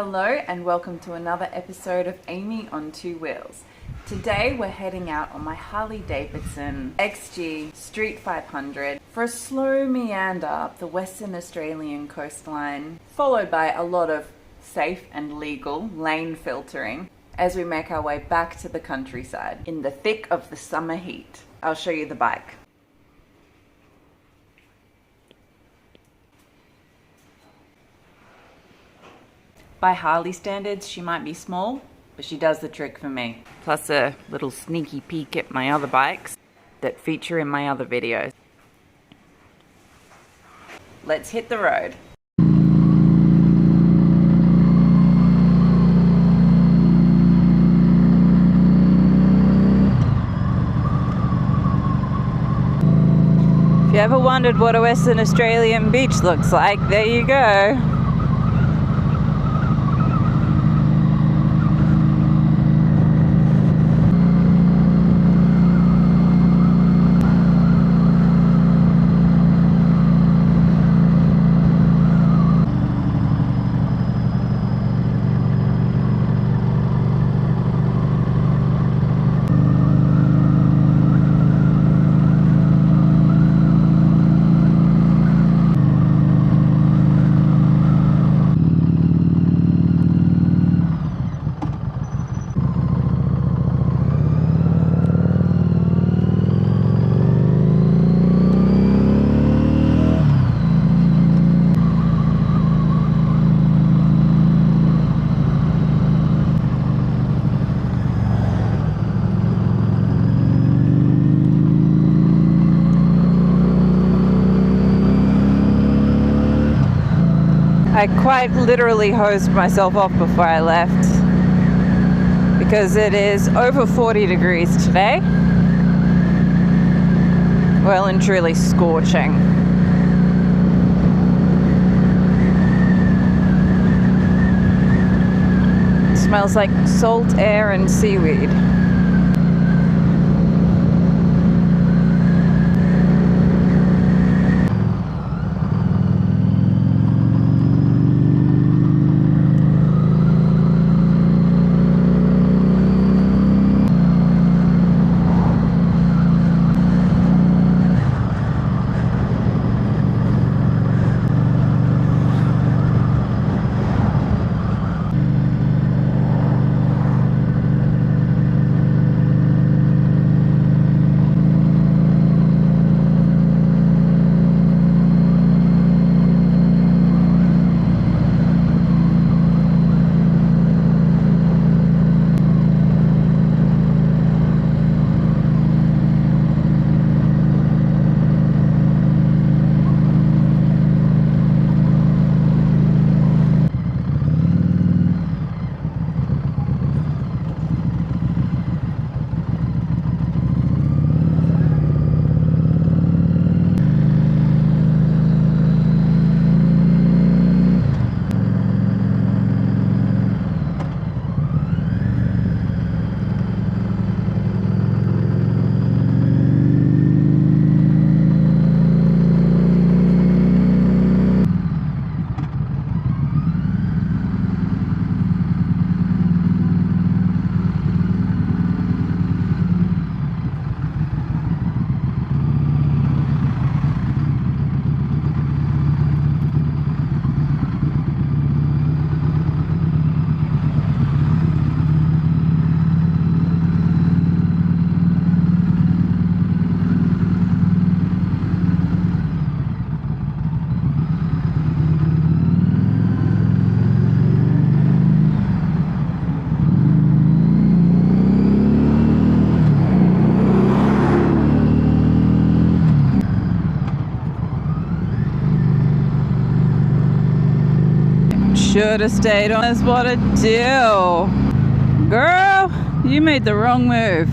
Hello and welcome to another episode of Amy on Two Wheels. Today we're heading out on my Harley Davidson XG Street 500 for a slow meander up the Western Australian coastline, followed by a lot of safe and legal lane filtering as we make our way back to the countryside in the thick of the summer heat. I'll show you the bike. By Harley standards, she might be small, but she does the trick for me. Plus a little sneaky peek at my other bikes that feature in my other videos. Let's hit the road. If you ever wondered what a Western Australian beach looks like, there you go. I quite literally hosed myself off before I left because it is over 40 degrees today. Well and truly scorching. It smells like salt air and seaweed. Should have stayed on. That's what I do. Girl, you made the wrong move.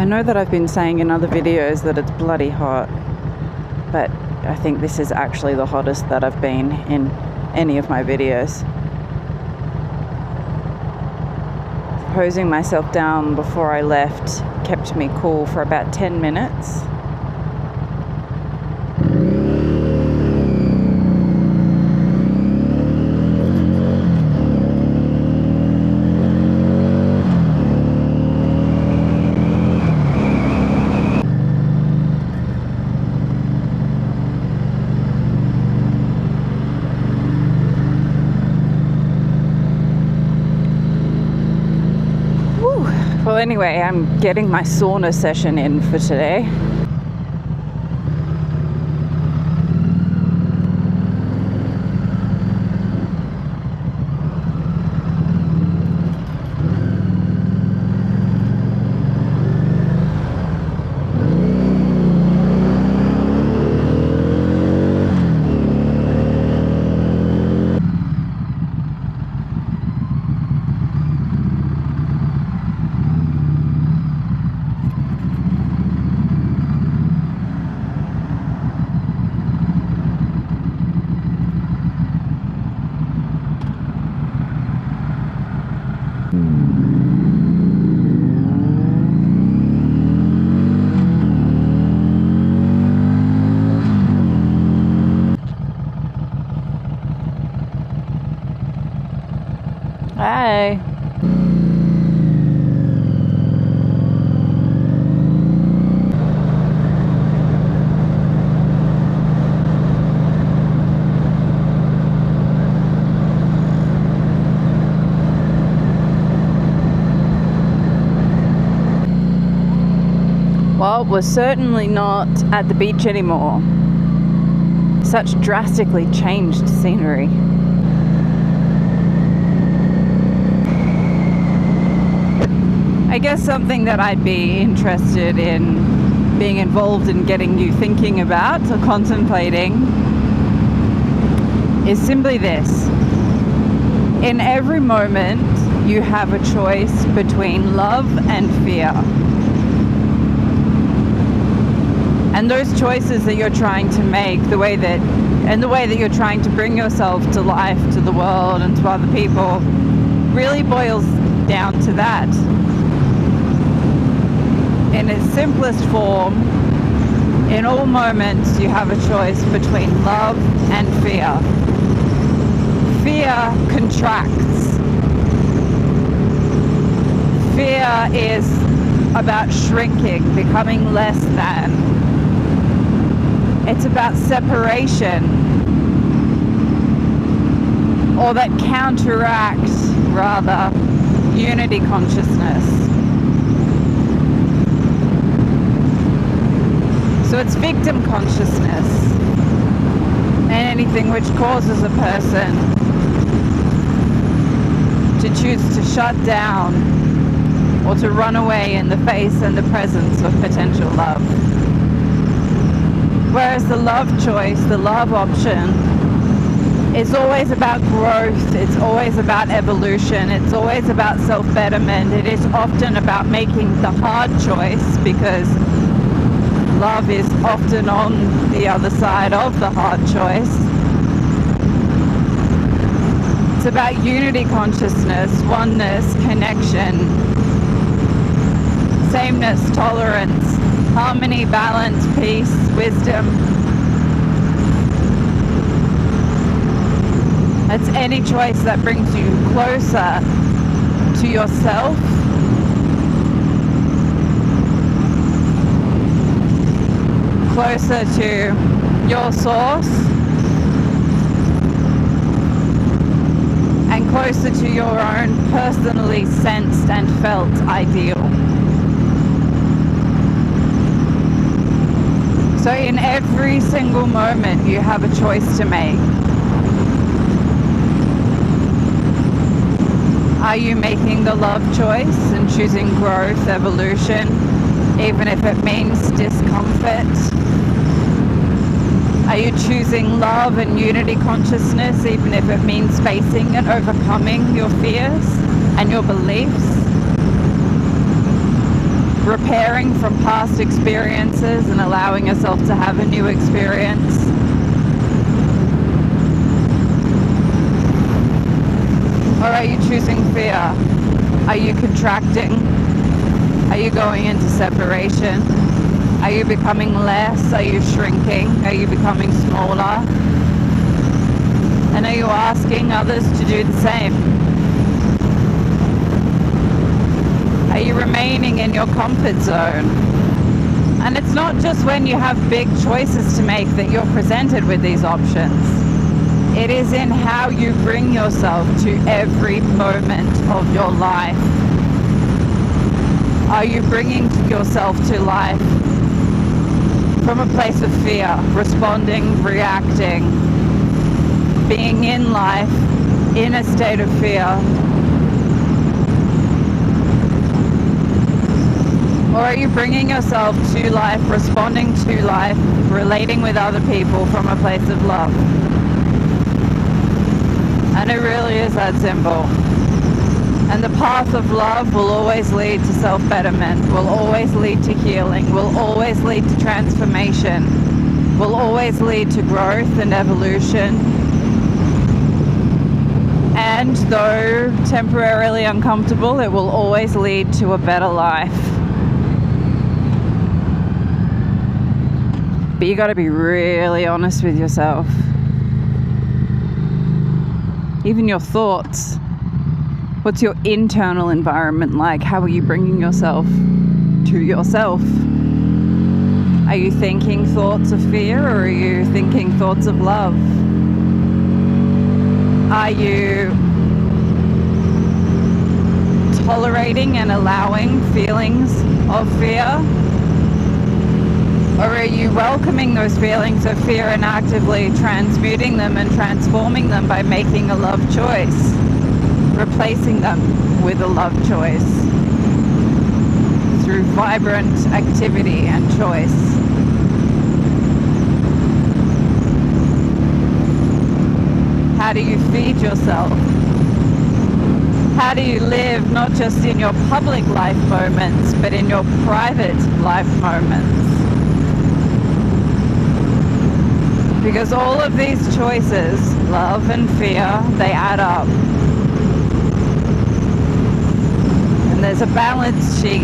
I know that I've been saying in other videos that it's bloody hot, but I think this is actually the hottest that I've been in any of my videos. Hosing myself down before I left kept me cool for about 10 minutes. Well, anyway, I'm getting my sauna session in for today. Hi. Well, we're certainly not at the beach anymore. Such drastically changed scenery. I guess something that I'd be interested in being involved in getting you thinking about or contemplating is simply this. In every moment, you have a choice between love and fear. And those choices that you're trying to make, the way that you're trying to bring yourself to life, to the world, and to other people, really boils down to that. In its simplest form, in all moments you have a choice between love and fear. Fear contracts. Fear is about shrinking, becoming less than. It's about separation, or that counteracts, rather, unity consciousness. So it's victim consciousness, and anything which causes a person to choose to shut down or to run away in the face and the presence of potential love. Whereas the love choice, the love option, is always about growth, it's always about evolution, it's always about self-betterment. It is often about making the hard choice, because love is often on the other side of the hard choice. It's about unity consciousness, oneness, connection, sameness, tolerance, harmony, balance, peace, wisdom. It's any choice that brings you closer to yourself, closer to your source, and closer to your own personally sensed and felt ideal. So in every single moment you have a choice to make. Are you making the love choice and choosing growth, evolution, even if it means discomfort? Are you choosing love and unity consciousness, even if it means facing and overcoming your fears and your beliefs? repairing from past experiences and allowing yourself to have a new experience? Or are you choosing fear? Are you contracting? Are you going into separation? Are you becoming less? Are you shrinking? Are you becoming smaller? And are you asking others to do the same? Are you remaining in your comfort zone? And it's not just when you have big choices to make that you're presented with these options. It is in how you bring yourself to every moment of your life. Are you bringing yourself to life from a place of fear, responding, reacting, being in life in a state of fear? Or are you bringing yourself to life, responding to life, relating with other people from a place of love? And it really is that simple. And the path of love will always lead to self-betterment, will always lead to healing, will always lead to transformation, will always lead to growth and evolution. And though temporarily uncomfortable, it will always lead to a better life. But you got to be really honest with yourself. Even your thoughts. What's your internal environment like? How are you bringing yourself to yourself? Are you thinking thoughts of fear, or are you thinking thoughts of love? Are you tolerating and allowing feelings of fear? Or are you welcoming those feelings of fear and actively transmuting them and transforming them by making a love choice, replacing them with a love choice through vibrant activity and choice? How do you feed yourself? How do you live not just in your public life moments, but in your private life moments? Because all of these choices, love and fear, they add up. And there's a balance sheet.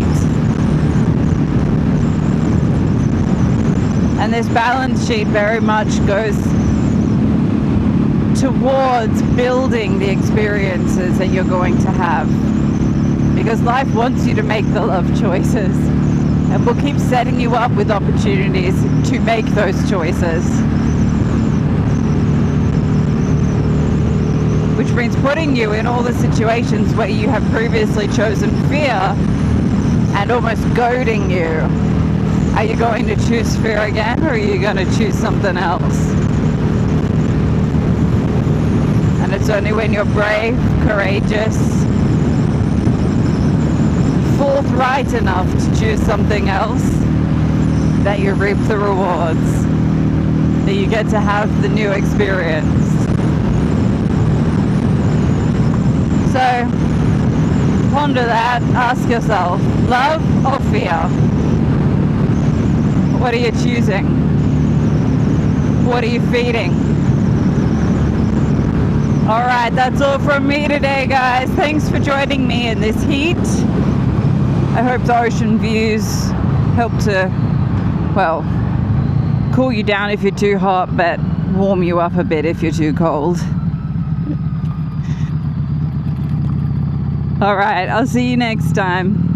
And this balance sheet very much goes towards building the experiences that you're going to have. Because life wants you to make the love choices. And we'll keep setting you up with opportunities to make those choices. Which means putting you in all the situations where you have previously chosen fear and almost goading you. Are you going to choose fear again, or are you going to choose something else? And it's only when you're brave, courageous, forthright enough to choose something else that you reap the rewards, that you get to have the new experience. So ponder that, ask yourself, love or fear? What are you choosing? What are you feeding? Alright, that's all from me today, guys. Thanks for joining me in this heat. I hope the ocean views help to, well, cool you down if you're too hot, but warm you up a bit if you're too cold. All right, I'll see you next time.